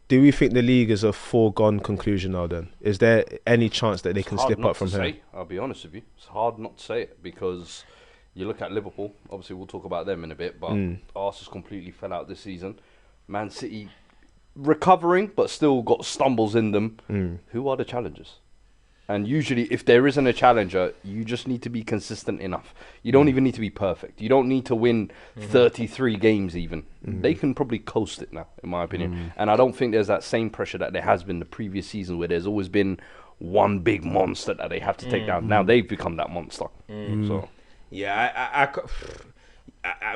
Do we think the league is a foregone conclusion now then? Is there any chance that they can slip up from here? I'll be honest with you. It's hard not to say it because you look at Liverpool. Obviously, we'll talk about them in a bit, but Arsenal's completely fell out this season. Man City recovering, but still got stumbles in them. Who are the challengers? And usually, if there isn't a challenger, you just need to be consistent enough. You don't even need to be perfect. You don't need to win 33 games even. They can probably coast it now, in my opinion. And I don't think there's that same pressure that there has been the previous season where there's always been one big monster that they have to take down. Now they've become that monster. So Yeah,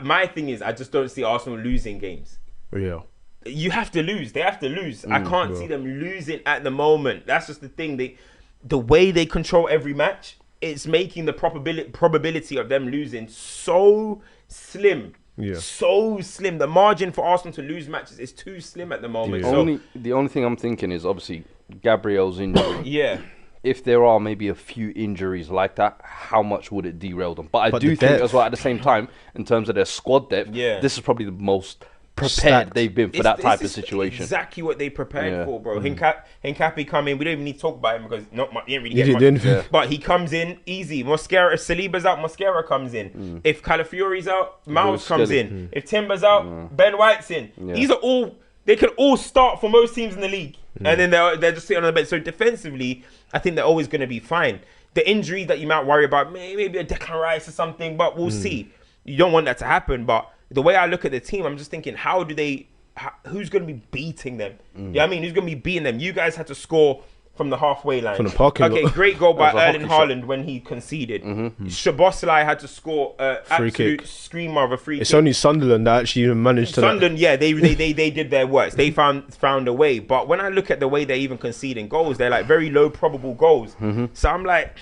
my thing is, I just don't see Arsenal losing games. Yeah. You have to lose. They have to lose. I can't see them losing at the moment. That's just the thing. The way they control every match, it's making the probability of them losing so slim. Yeah. So slim. The margin for Arsenal to lose matches is too slim at the moment. Yeah. The only thing I'm thinking is obviously Gabriel's injury. Yeah. If there are maybe a few injuries like that, how much would it derail them? But I do think depth as well at the same time, in terms of their squad depth, this is probably the most prepared they've been for that type of situation. Exactly what they prepared for, bro. Hincapi come in. We don't even need to talk about him because he didn't really He get didn't much. do anything. But he comes in easy. Mosquera, Saliba's out. Mosquera comes in. If Calafiori's out, Miles comes in. If Timber's out, Ben White's in. These are all. They can all start for most teams in the league, and then they're just sitting on the bench. So defensively, I think they're always going to be fine. The injury that you might worry about, maybe a Declan Rice or something, but we'll see. You don't want that to happen, but the way I look at the team, I'm just thinking, who's going to be beating them? I mean, who's going to be beating them? You guys had to score from the halfway line. From the parking lot. Okay, great goal by That was a Erling hockey Haaland when he conceded. Szoboszlai had to score an absolute kick. screamer of a free It's kick. only Sunderland that actually even managed to... Sunderland, yeah, they did their worst. They found a way. But when I look at the way they're even conceding goals, they're like very low probable goals. So I'm like...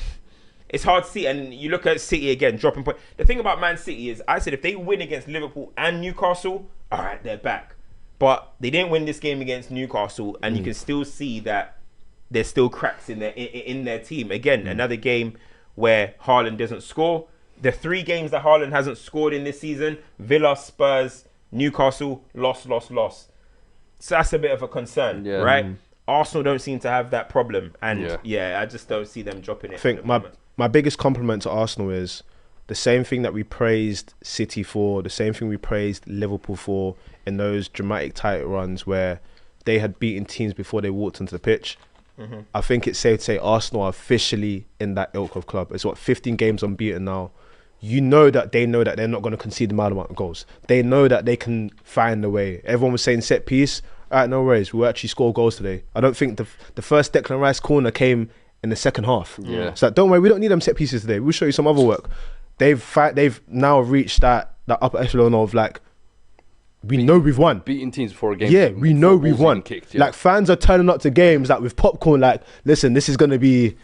It's hard to see, and you look at City again, dropping point. The thing about Man City is, I said if they win against Liverpool and Newcastle, all right, they're back. But they didn't win this game against Newcastle, and you can still see that there's still cracks in their team. Again, another game where Haaland doesn't score. The 3 games that Haaland hasn't scored in this season: Villa, Spurs, Newcastle, loss. So that's a bit of a concern, right? Arsenal don't seem to have that problem, and I just don't see them dropping it. I think my biggest compliment to Arsenal is the same thing that we praised City for, the same thing we praised Liverpool for in those dramatic title runs where they had beaten teams before they walked onto the pitch. I think it's safe to say Arsenal are officially in that ilk of club. It's 15 games unbeaten now. You know that they know that they're not going to concede the amount of goals. They know that they can find a way. Everyone was saying set piece. All right, no worries. We'll actually score goals today. I don't think the first Declan Rice corner came in the second half. So don't worry, we don't need them set pieces today. We'll show you some other work. They've now reached that upper echelon of like, we know we've won. Beating teams before a game. Yeah, we know we've won. Kicked, Like fans are turning up to games like with popcorn. Like, listen, this is going to be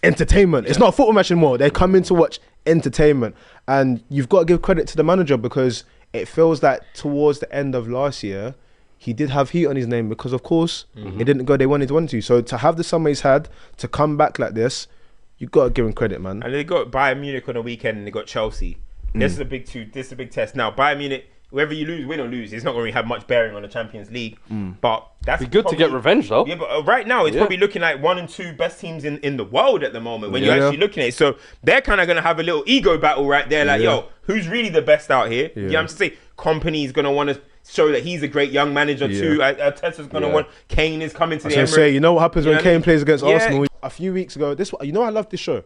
entertainment. It's not a football match anymore. They're coming to watch entertainment, and you've got to give credit to the manager because it feels like towards the end of last year, he did have heat on his name because, of course, it didn't go. They wanted to. So to have the summer he's had, to come back like this, you've got to give him credit, man. And they got Bayern Munich on the weekend, and they got Chelsea. This is a big test. Now, Bayern Munich, whether you lose, win or lose, it's not going to have much bearing on the Champions League. But that's Be good to get revenge, though. Yeah, but right now it's probably looking like 1 and 2 best teams in the world at the moment when you're actually looking at it. So they're kind of going to have a little ego battle right there. Like, yo, who's really the best out here? You know what I'm saying? Company's going to want to show that he's a great young manager too. Arteta's going to want... Kane is coming to the Emirates. Say, you know what happens when Kane plays against Arsenal? A few weeks ago, I love this show.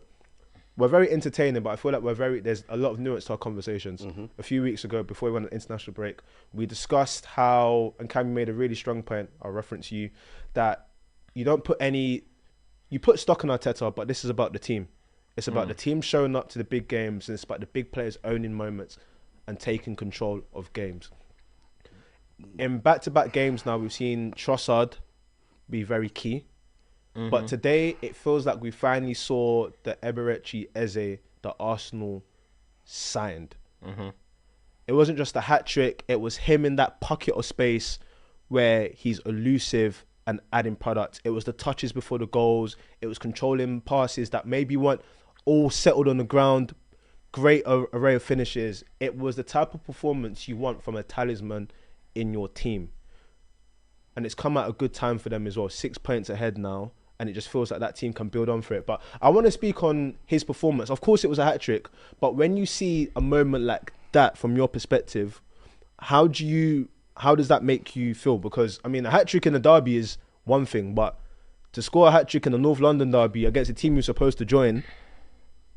We're very entertaining, but I feel like there's a lot of nuance to our conversations. A few weeks ago, before we went on international break, we discussed how, and Cammy made a really strong point, I'll reference you, that you put stock in Arteta, but this is about the team. It's about the team showing up to the big games, and it's about the big players owning moments and taking control of games. In back-to-back games now, we've seen Trossard be very key. But today, it feels like we finally saw the Eberechi Eze that Arsenal signed. It wasn't just a hat-trick. It was him in that pocket of space where he's elusive and adding product. It was the touches before the goals. It was controlling passes that maybe weren't all settled on the ground. Great array of finishes. It was the type of performance you want from a talisman in your team. and it's come at a good time for them as well. 6 points ahead now, and it just feels like that team can build on for it. But I want to speak on his performance. Of course, it was a hat-trick, but when you see a moment like that from your perspective, how does that make you feel? Because, I mean, a hat-trick in a derby is one thing, but to score a hat-trick in the North London derby against a team you're supposed to join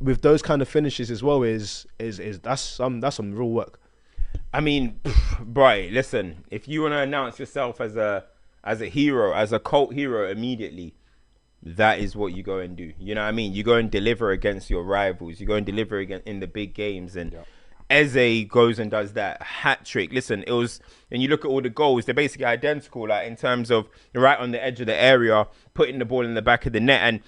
with those kind of finishes as well is that's some real work. I mean, boy, listen, if you want to announce yourself as a hero, as a cult hero immediately, that is what you go and do. You know what I mean? You go and deliver against your rivals. You go and deliver again in the big games. And Eze goes and does that hat trick. Listen, it was, and you look at all the goals, they're basically identical, like in terms of right on the edge of the area, putting the ball in the back of the net. And,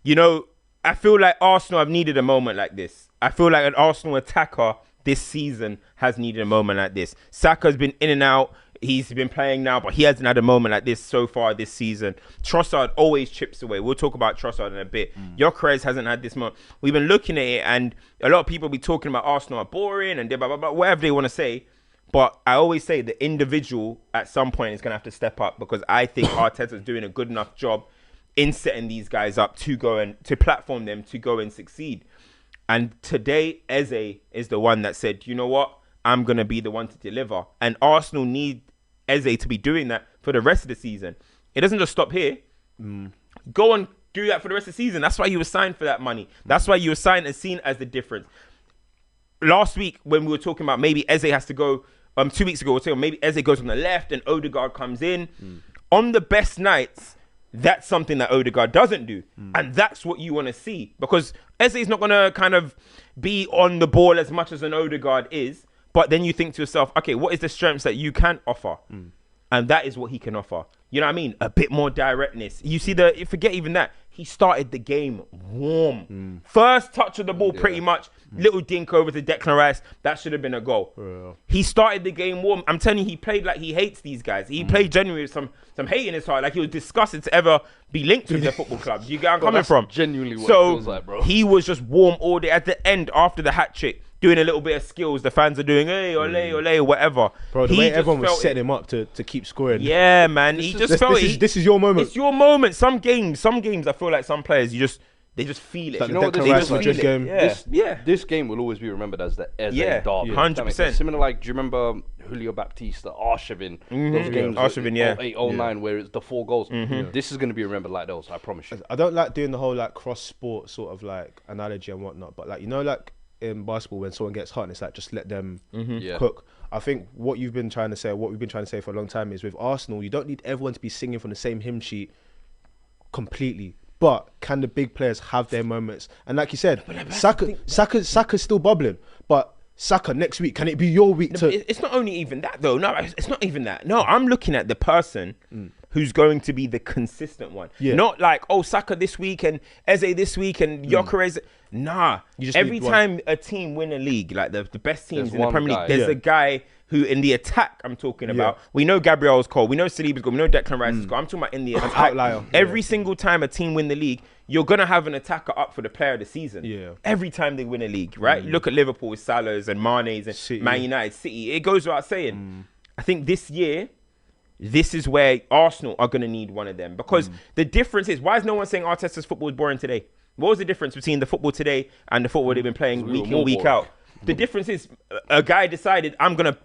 you know, I feel like Arsenal have needed a moment like this. I feel like an Arsenal attacker this season has needed a moment like this. Saka's been in and out. He's been playing now, but he hasn't had a moment like this so far this season. Trossard always chips away. We'll talk about Trossard in a bit. Gyökeres hasn't had this moment. We've been looking at it, and a lot of people be talking about Arsenal are boring and blah, blah, blah, whatever they want to say. But I always say the individual at some point is going to have to step up, because I think Arteta's doing a good enough job in setting these guys up to go and to platform them to go and succeed. And today, Eze is the one that said, you know what? I'm going to be the one to deliver. And Arsenal need Eze to be doing that for the rest of the season. It doesn't just stop here. Go and do that for the rest of the season. That's why you were signed for that money. That's why you were signed and seen as the difference. Last week, when we were talking about maybe Eze has to go, 2 weeks ago, we were saying maybe Eze goes on the left and Odegaard comes in. On the best nights, that's something that Odegaard doesn't do. And that's what you want to see. Because Eze is not going to kind of be on the ball as much as an Odegaard is. But then you think to yourself, okay, what is the strengths that you can offer? And that is what he can offer. You know what I mean? A bit more directness. You see, forget even that. He started the game warm. First touch of the ball, pretty much. Little dink over to Declan Rice. That should have been a goal. He started the game warm. I'm telling you, he played like he hates these guys. He played genuinely with some hate in his heart. Like he was disgusted to ever be linked with the football club. You get where I'm coming from? Genuinely what it so feels like, bro. He was just warm all day. At the end, after the hat trick, doing a little bit of skills. The fans are doing, hey, ole, ole, whatever. Bro, the way everyone was setting him up to keep scoring. Yeah, man. He just felt it. This is your moment. It's your moment. Some games, I feel like some players, they just feel it. Like you know what? They just feel it. Game. This game will always be remembered as the Eze derby. 100%. Similar, like, do you remember Julio Baptista, Arshavin? Those games, Arshavin, 08-09, where it's the 4 goals. This is going to be remembered like those, I promise you. I don't like doing the whole like cross-sport sort of like analogy and whatnot, but like, you know, like in basketball when someone gets hot and it's like just let them cook. I think what you've been trying to say, what we've been trying to say for a long time is with Arsenal, you don't need everyone to be singing from the same hymn sheet completely. But can the big players have their moments? And like you said, Saka's still bubbling. But Saka, next week, can it be your week to... It's not only even that, though. No, it's not even that. No, I'm looking at the person who's going to be the consistent one. Not like, oh, Saka this week and Eze this week and Gyökeres. Nah. Every time a team win a league, like the best teams in the Premier League, there's a guy who in the attack I'm talking about. We know Gabriel's cold. We know Saliba's good. We know Declan Rice is good. I'm talking about in the attack. Outlier. Every single time a team win the league, you're going to have an attacker up for the player of the season. Every time they win a league, right? Look at Liverpool with Salah's and Mane's and City. Man United, City. It goes without saying. I think this year, this is where Arsenal are going to need one of them. Because the difference is, why is no one saying Arteta's football is boring today? What was the difference between the football today and the football they've been playing week in, week out? The difference is a guy decided, I'm gonna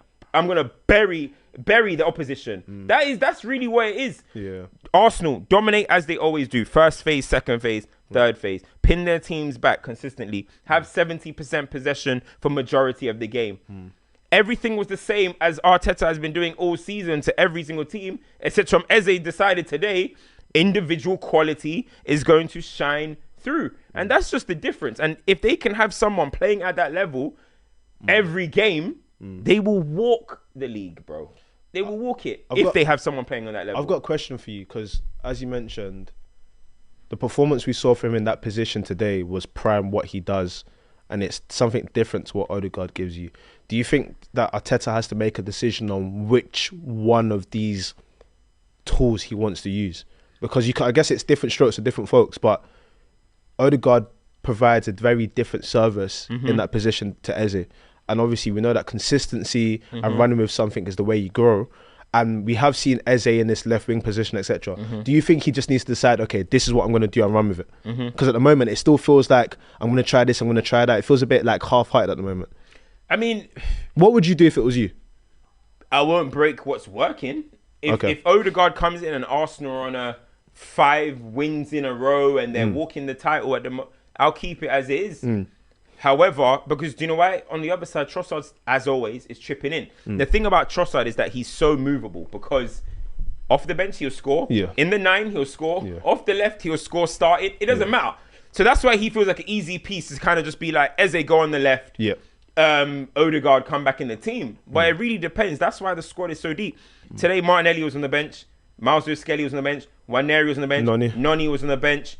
bury the opposition. That's really what it is. Arsenal dominate as they always do. First phase, second phase, third phase. Pin their teams back consistently. Have 70% possession for majority of the game. Everything was the same as Arteta has been doing all season to every single team, except from Eze decided today, individual quality is going to shine through. And that's just the difference. And if they can have someone playing at that level every game, they will walk the league, bro. They will walk it if they have someone playing on that level. I've got a question for you, because as you mentioned, the performance we saw from him in that position today was prime what he does, and it's something different to what Odegaard gives you. Do you think that Arteta has to make a decision on which one of these tools he wants to use? Because I guess it's different strokes for different folks, but Odegaard provides a very different service in that position to Eze. And obviously we know that consistency and running with something is the way you grow. and we have seen Eze in this left wing position, etc. Do you think he just needs to decide, okay, this is what I'm going to do and run with it? Because at the moment, it still feels like I'm going to try this, I'm going to try that. It feels a bit like half-hearted at the moment. I mean, what would you do if it was you? I won't break what's working. If Odegaard comes in and Arsenal are on a 5 wins in a row and they're walking the title at the I'll keep it as it is. However, because do you know why? On the other side, Trossard, as always, is chipping in. The thing about Trossard is that he's so movable because off the bench, he'll score. In the 9, he'll score. Off the left, he'll score started. It doesn't matter. So that's why he feels like an easy piece to kind of just be like, Eze, go on the left. Odegaard, come back in the team. But it really depends. That's why the squad is so deep. Today, Martinelli was on the bench. Miles Skelly was on the bench. Waneri was on the bench. Noni was on the bench.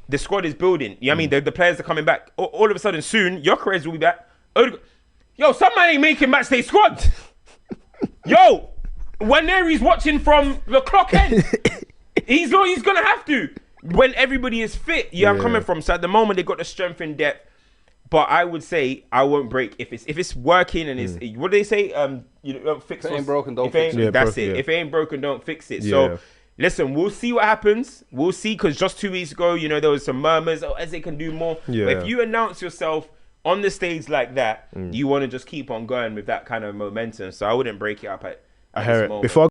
The squad is building. You know what I mean? The players are coming back. All of a sudden, soon, Gyökeres will be back. Yo, somebody ain't making matchday squad. Yo, Waneri's watching from the clock end. He's going to have to. When everybody is fit, I'm coming from. So at the moment, they've got the strength and depth. But I would say I won't break if it's working and it's what do they say? You don't fix it. If it ain't broken, don't fix it. That's it. If it ain't broken, don't fix it. So listen, we'll see what happens. We'll see, because just 2 weeks ago, there was some murmurs. Oh, Eze can do more. But if you announce yourself on the stage like that, you want to just keep on going with that kind of momentum. So I wouldn't break it up at this moment. Before